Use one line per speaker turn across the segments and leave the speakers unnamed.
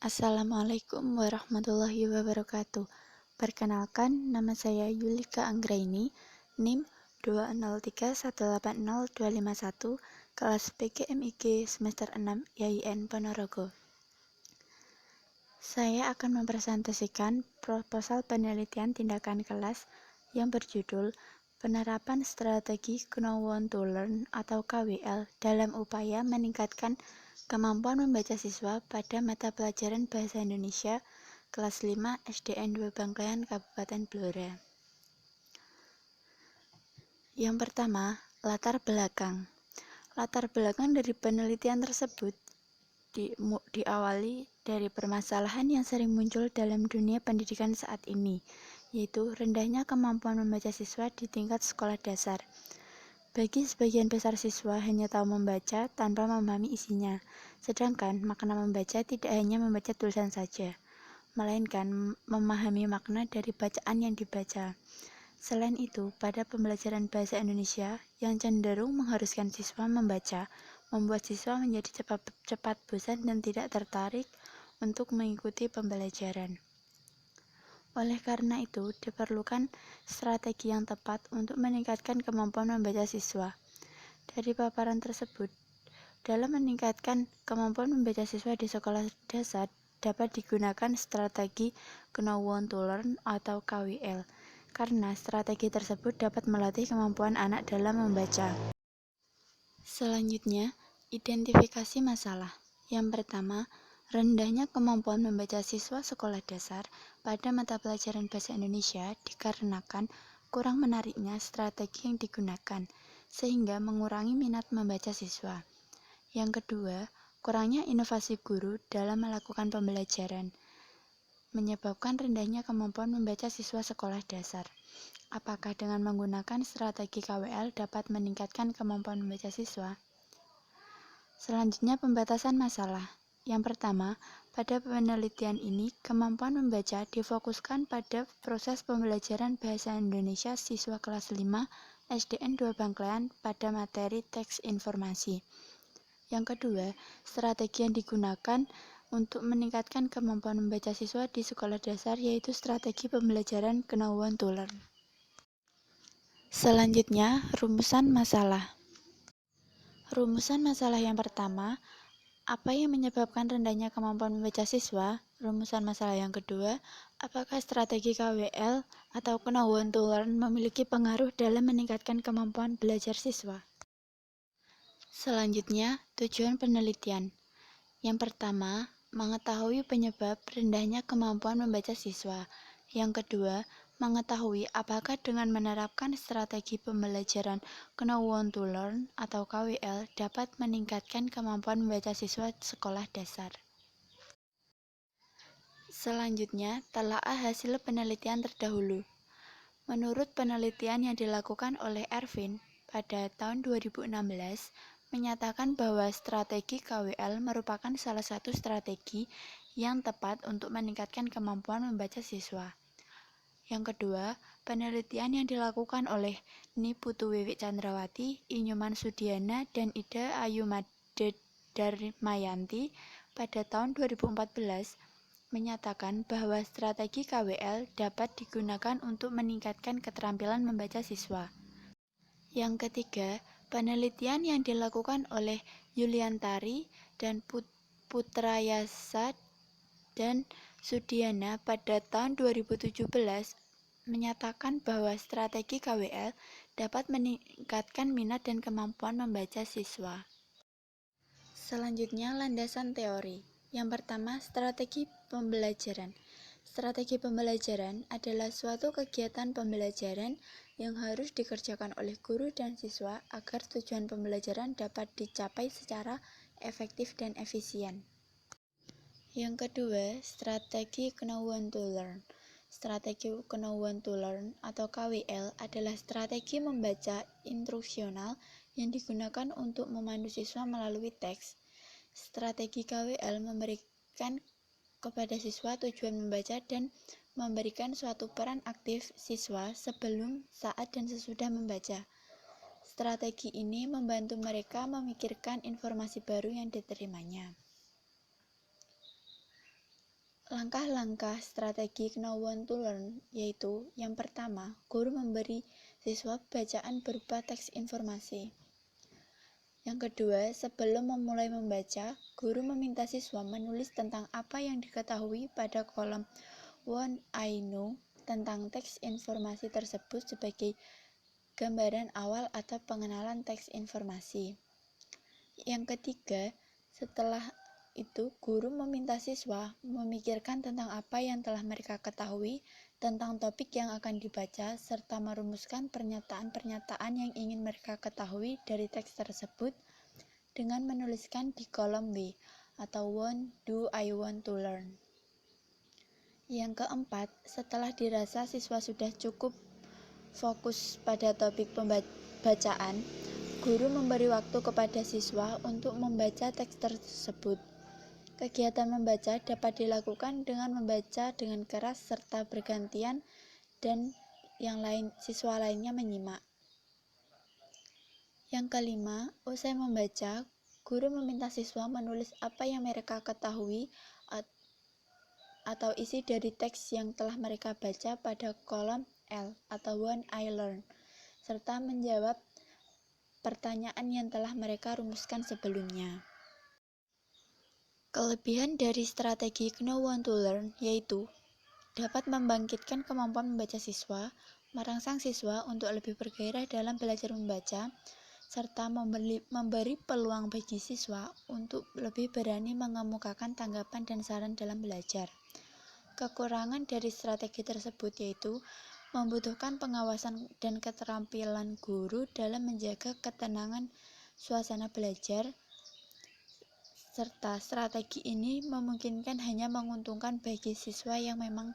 Assalamualaikum warahmatullahi wabarakatuh. Perkenalkan, nama saya Yulika Anggraini, NIM 203180251, kelas PGMIG semester 6 YIN Ponorogo. Saya akan mempresentasikan proposal penelitian tindakan kelas yang berjudul Penerapan Strategi Know Want to Learn atau KWL dalam upaya meningkatkan kemampuan membaca siswa pada mata pelajaran Bahasa Indonesia kelas 5 SDN 2 Bangkayan Kabupaten Blora. Yang pertama, latar belakang. Latar belakang dari penelitian tersebut diawali dari permasalahan yang sering muncul dalam dunia pendidikan saat ini, yaitu rendahnya kemampuan membaca siswa di tingkat sekolah dasar. Bagi sebagian besar siswa hanya tahu membaca tanpa memahami isinya, sedangkan makna membaca tidak hanya membaca tulisan saja, melainkan memahami makna dari bacaan yang dibaca. Selain itu, pada pembelajaran bahasa Indonesia yang cenderung mengharuskan siswa membaca, membuat siswa menjadi cepat bosan dan tidak tertarik untuk mengikuti pembelajaran. Oleh karena itu, diperlukan strategi yang tepat untuk meningkatkan kemampuan membaca siswa. Dari paparan tersebut, dalam meningkatkan kemampuan membaca siswa di sekolah dasar, dapat digunakan strategi Know Want to Learn atau KWL, karena strategi tersebut dapat melatih kemampuan anak dalam membaca. Selanjutnya, identifikasi masalah. Yang pertama, rendahnya kemampuan membaca siswa sekolah dasar pada mata pelajaran Bahasa Indonesia dikarenakan kurang menariknya strategi yang digunakan, sehingga mengurangi minat membaca siswa. Yang kedua, kurangnya inovasi guru dalam melakukan pembelajaran, menyebabkan rendahnya kemampuan membaca siswa sekolah dasar. Apakah dengan menggunakan strategi KWL dapat meningkatkan kemampuan membaca siswa? Selanjutnya, pembatasan masalah. Yang pertama, pada penelitian ini, kemampuan membaca difokuskan pada proses pembelajaran Bahasa Indonesia siswa kelas 5 SDN 2 Bangkayan pada materi teks informasi. Yang kedua, strategi yang digunakan untuk meningkatkan kemampuan membaca siswa di sekolah dasar yaitu strategi pembelajaran Know Want to Learn. Selanjutnya, rumusan masalah. Rumusan masalah yang pertama, apa yang menyebabkan rendahnya kemampuan membaca siswa? Rumusan masalah yang kedua, apakah strategi KWL atau Know Want to Learn memiliki pengaruh dalam meningkatkan kemampuan belajar siswa? Selanjutnya, tujuan penelitian. Yang pertama, mengetahui penyebab rendahnya kemampuan membaca siswa. Yang kedua, mengetahui apakah dengan menerapkan strategi pembelajaran Know Want to Learn atau KWL dapat meningkatkan kemampuan membaca siswa sekolah dasar. Selanjutnya, telaah hasil penelitian terdahulu. Menurut penelitian yang dilakukan oleh Ervin pada tahun 2016, menyatakan bahwa strategi KWL merupakan salah satu strategi yang tepat untuk meningkatkan kemampuan membaca siswa. Yang kedua, penelitian yang dilakukan oleh Ni Putu Wiwik Chandrawati, Inyuman Sudiana, dan Ida Ayu Darmayanti pada tahun 2014 menyatakan bahwa strategi KWL dapat digunakan untuk meningkatkan keterampilan membaca siswa. Yang ketiga, penelitian yang dilakukan oleh Yuliantari dan Putrayasa dan Sudiana pada tahun 2017 menyatakan bahwa strategi KWL dapat meningkatkan minat dan kemampuan membaca siswa. Selanjutnya, landasan teori. Yang pertama, strategi pembelajaran. Strategi pembelajaran adalah suatu kegiatan pembelajaran yang harus dikerjakan oleh guru dan siswa agar tujuan pembelajaran dapat dicapai secara efektif dan efisien. Yang kedua, strategi Know Want to Learn. Strategi Know Want to Learn atau KWL adalah strategi membaca instruksional yang digunakan untuk memandu siswa melalui teks. Strategi KWL memberikan kepada siswa tujuan membaca dan memberikan suatu peran aktif siswa sebelum, saat, dan sesudah membaca. Strategi ini membantu mereka memikirkan informasi baru yang diterimanya. Langkah-langkah strategi know when to learn yaitu yang pertama, guru memberi siswa bacaan berupa teks informasi. Yang kedua, sebelum memulai membaca, guru meminta siswa menulis tentang apa yang diketahui pada kolom What I know tentang teks informasi tersebut sebagai gambaran awal atau pengenalan teks informasi. Yang ketiga, setelah itu guru meminta siswa memikirkan tentang apa yang telah mereka ketahui tentang topik yang akan dibaca serta merumuskan pernyataan-pernyataan yang ingin mereka ketahui dari teks tersebut dengan menuliskan di kolom B atau What do I want to learn. Yang keempat, setelah dirasa siswa sudah cukup fokus pada topik pembacaan, guru memberi waktu kepada siswa untuk membaca teks tersebut. Kegiatan membaca dapat dilakukan dengan membaca dengan keras serta bergantian dan siswa lainnya menyimak. Yang kelima, usai membaca, guru meminta siswa menulis apa yang mereka ketahui atau isi dari teks yang telah mereka baca pada kolom L atau What I learned, serta menjawab pertanyaan yang telah mereka rumuskan sebelumnya. Kelebihan dari strategi know when to learn yaitu dapat membangkitkan kemampuan membaca siswa, merangsang siswa untuk lebih bergairah dalam belajar membaca, serta memberi peluang bagi siswa untuk lebih berani mengemukakan tanggapan dan saran dalam belajar. Kekurangan dari strategi tersebut yaitu membutuhkan pengawasan dan keterampilan guru dalam menjaga ketenangan suasana belajar, serta strategi ini memungkinkan hanya menguntungkan bagi siswa yang memang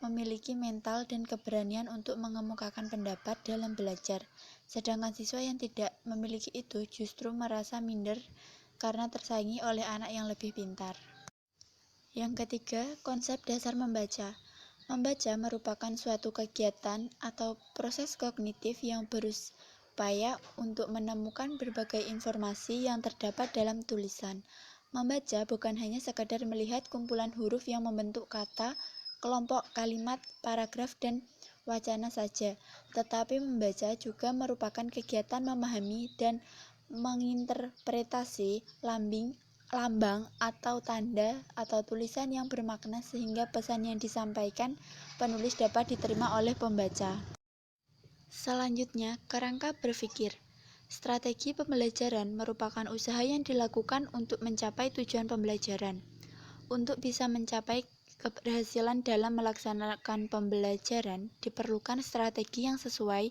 memiliki mental dan keberanian untuk mengemukakan pendapat dalam belajar, sedangkan siswa yang tidak memiliki itu justru merasa minder karena tersaingi oleh anak yang lebih pintar. Yang ketiga, konsep dasar membaca. Membaca merupakan suatu kegiatan atau proses kognitif yang berupaya untuk menemukan berbagai informasi yang terdapat dalam tulisan. Membaca bukan hanya sekadar melihat kumpulan huruf yang membentuk kata, kelompok kalimat, paragraf, dan wacana saja, tetapi membaca juga merupakan kegiatan memahami dan menginterpretasi lambang atau tanda atau tulisan yang bermakna sehingga pesan yang disampaikan penulis dapat diterima oleh pembaca. Selanjutnya, kerangka berpikir. Strategi pembelajaran merupakan usaha yang dilakukan untuk mencapai tujuan pembelajaran. Untuk bisa mencapai keberhasilan dalam melaksanakan pembelajaran, diperlukan strategi yang sesuai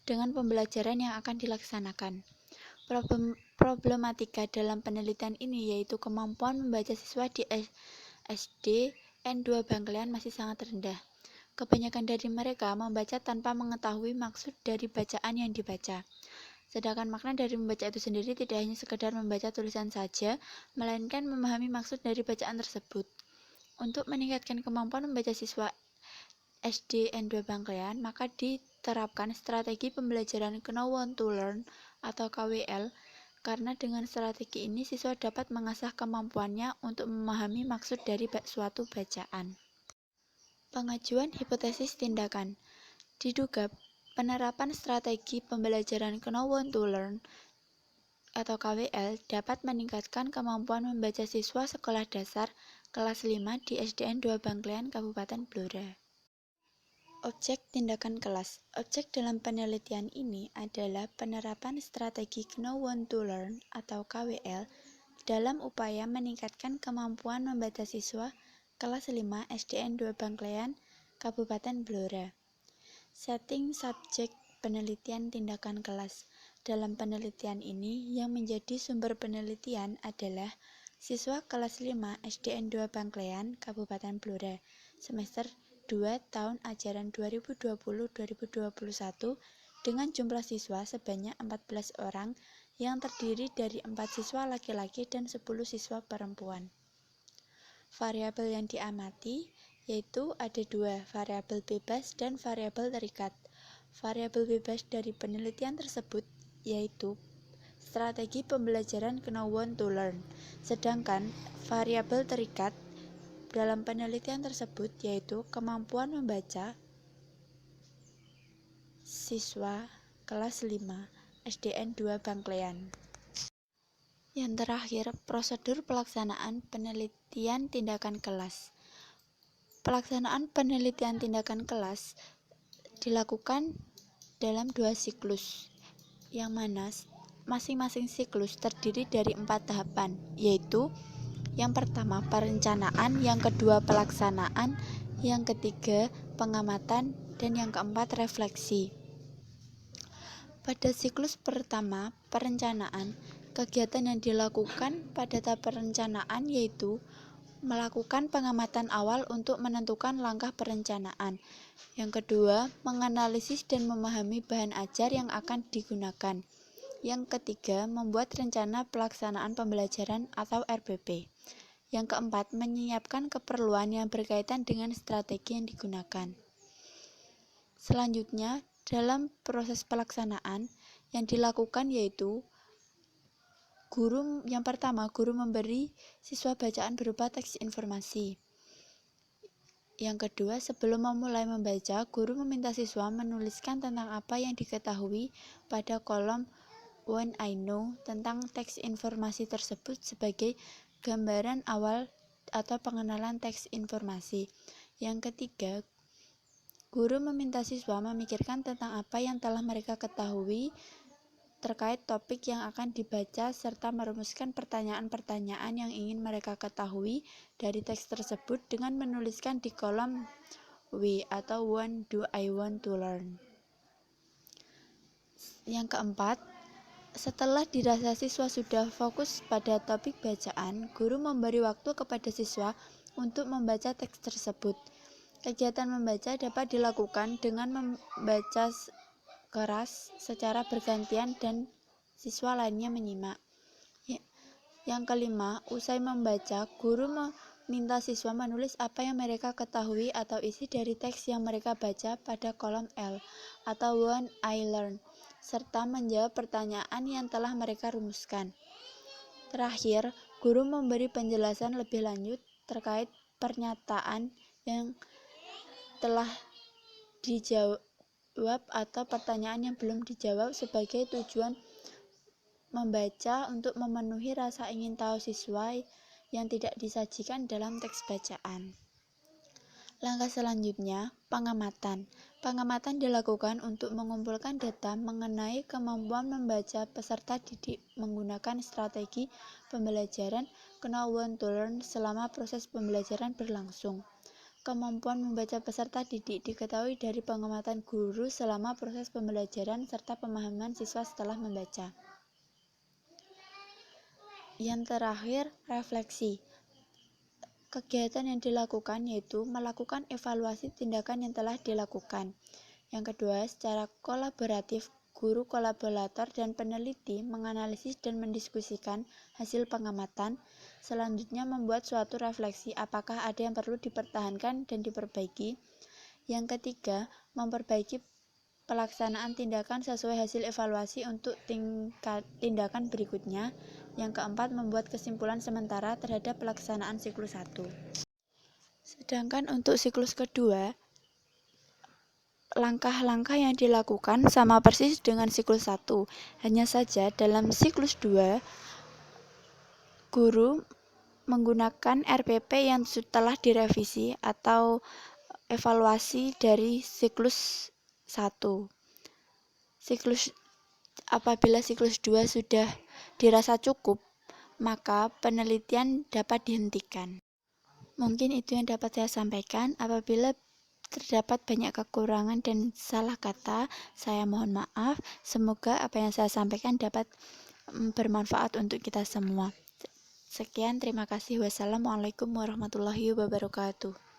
dengan pembelajaran yang akan dilaksanakan. Problematika dalam penelitian ini yaitu kemampuan membaca siswa di SD N2 Bangklean masih sangat rendah. Kebanyakan dari mereka membaca tanpa mengetahui maksud dari bacaan yang dibaca. Sedangkan makna dari membaca itu sendiri tidak hanya sekedar membaca tulisan saja, melainkan memahami maksud dari bacaan tersebut. Untuk meningkatkan kemampuan membaca siswa SD N2 Bangklean, maka diterapkan strategi pembelajaran know when to learn atau KWL, karena dengan strategi ini siswa dapat mengasah kemampuannya untuk memahami maksud dari suatu bacaan. Pengajuan hipotesis tindakan. Diduga penerapan strategi pembelajaran know when to learn atau KWL dapat meningkatkan kemampuan membaca siswa sekolah dasar kelas 5 di SDN 2 Bangklean, Kabupaten Blora. Objek tindakan kelas. Objek dalam penelitian ini adalah penerapan strategi know when to learn atau KWL dalam upaya meningkatkan kemampuan membaca siswa kelas 5 SDN 2 Bangklean, Kabupaten Blora. Setting subjek penelitian tindakan kelas. Dalam penelitian ini, yang menjadi sumber penelitian adalah siswa kelas 5 SDN 2 Bangklean, Kabupaten Blora, semester 2 tahun ajaran 2020-2021 dengan jumlah siswa sebanyak 14 orang yang terdiri dari 4 siswa laki-laki dan 10 siswa perempuan. Variabel yang diamati yaitu ada 2, variabel bebas dan variabel terikat. Variabel bebas dari penelitian tersebut yaitu strategi pembelajaran know when to learn, sedangkan variabel terikat dalam penelitian tersebut yaitu kemampuan membaca siswa kelas 5 SDN 2 Bangklean. Yang terakhir, prosedur pelaksanaan penelitian tindakan kelas. Pelaksanaan penelitian tindakan kelas dilakukan dalam 2 siklus, yang mana masing-masing siklus terdiri dari 4 tahapan, yaitu yang pertama perencanaan, yang kedua pelaksanaan, yang ketiga pengamatan, dan yang keempat refleksi. Pada siklus pertama, perencanaan, kegiatan yang dilakukan pada tahap perencanaan yaitu melakukan pengamatan awal untuk menentukan langkah perencanaan. Yang kedua, menganalisis dan memahami bahan ajar yang akan digunakan. Yang ketiga, membuat rencana pelaksanaan pembelajaran atau RPP. Yang keempat, menyiapkan keperluan yang berkaitan dengan strategi yang digunakan. Selanjutnya, dalam proses pelaksanaan yang dilakukan yaitu yang pertama, guru memberi siswa bacaan berupa teks informasi. Yang kedua, sebelum memulai membaca, guru meminta siswa menuliskan tentang apa yang diketahui pada kolom When I Know tentang teks informasi tersebut sebagai gambaran awal atau pengenalan teks informasi. Yang ketiga, guru meminta siswa memikirkan tentang apa yang telah mereka ketahui terkait topik yang akan dibaca serta merumuskan pertanyaan-pertanyaan yang ingin mereka ketahui dari teks tersebut dengan menuliskan di kolom W atau What do I want to learn. Yang keempat, setelah dirasa siswa sudah fokus pada topik bacaan, guru memberi waktu kepada siswa untuk membaca teks tersebut. Kegiatan membaca dapat dilakukan dengan membaca keras secara bergantian dan siswa lainnya menyimak. Yang kelima, usai membaca, guru meminta siswa menulis apa yang mereka ketahui atau isi dari teks yang mereka baca pada kolom L atau What I Learned, serta menjawab pertanyaan yang telah mereka rumuskan. Terakhir, guru memberi penjelasan lebih lanjut terkait pernyataan yang telah dijawab atau pertanyaan yang belum dijawab sebagai tujuan membaca untuk memenuhi rasa ingin tahu siswa yang tidak disajikan dalam teks bacaan. Langkah selanjutnya, pengamatan. Pengamatan dilakukan untuk mengumpulkan data mengenai kemampuan membaca peserta didik menggunakan strategi pembelajaran Know When to Learn selama proses pembelajaran berlangsung. Kemampuan membaca peserta didik diketahui dari pengamatan guru selama proses pembelajaran serta pemahaman siswa setelah membaca. Yang terakhir, refleksi. Kegiatan yang dilakukan yaitu melakukan evaluasi tindakan yang telah dilakukan. Yang kedua, secara kolaboratif, guru kolaborator dan peneliti menganalisis dan mendiskusikan hasil pengamatan. Selanjutnya, membuat suatu refleksi apakah ada yang perlu dipertahankan dan diperbaiki. Yang ketiga, memperbaiki pelaksanaan tindakan sesuai hasil evaluasi untuk tindakan berikutnya. Yang keempat, membuat kesimpulan sementara terhadap pelaksanaan siklus 1. Sedangkan untuk siklus kedua, langkah-langkah yang dilakukan sama persis dengan siklus 1. Hanya saja dalam siklus 2, guru menggunakan RPP yang telah direvisi atau evaluasi dari siklus 1. Apabila siklus 2 sudah dirasa cukup, maka penelitian dapat dihentikan. Mungkin itu yang dapat saya sampaikan. Apabila terdapat banyak kekurangan dan salah kata, saya mohon maaf. Semoga apa yang saya sampaikan dapat bermanfaat untuk kita semua. Sekian, terima kasih. Wassalamualaikum warahmatullahi wabarakatuh.